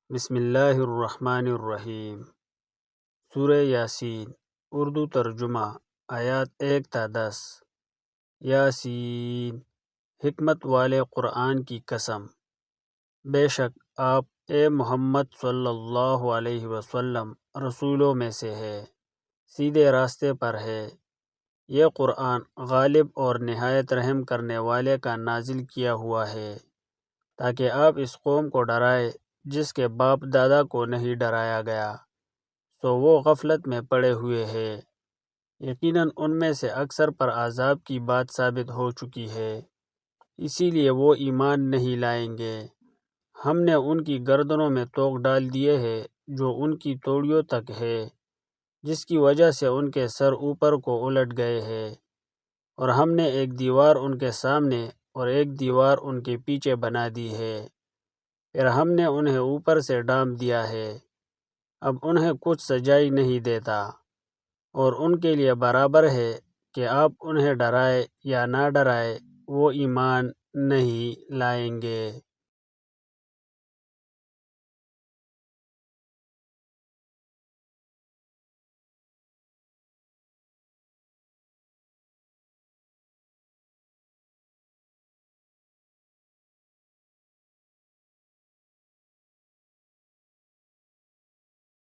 بسم اللہ الرحمن الرحیم۔ سورہ یاسین، اردو ترجمہ، آیات 1 تا 10۔ یاسین، حکمت والے قرآن کی قسم، بے شک آپ اے محمد صلی اللہ علیہ وسلم رسولوں میں سے ہے، سیدھے راستے پر ہے۔ یہ قرآن غالب اور نہایت رحم کرنے والے کا نازل کیا ہوا ہے، تاکہ آپ اس قوم کو ڈرائے جس کے باپ دادا کو نہیں ڈرایا گیا، سو وہ غفلت میں پڑے ہوئے ہے۔ یقیناً ان میں سے اکثر پر عذاب کی بات ثابت ہو چکی ہے، اسی لیے وہ ایمان نہیں لائیں گے۔ ہم نے ان کی گردنوں میں طوق ڈال دیے ہے جو ان کی توڑیوں تک ہے، جس کی وجہ سے ان کے سر اوپر کو الٹ گئے ہیں، اور ہم نے ایک دیوار ان کے سامنے اور ایک دیوار ان کے پیچھے بنا دی ہے، پھر ہم نے انہیں اوپر سے ڈھانپ دیا ہے، اب انہیں کچھ سجائی نہیں دیتا، اور ان کے لیے برابر ہے کہ آپ انہیں ڈرائے یا نہ ڈرائے، وہ ایمان نہیں لائیں گے۔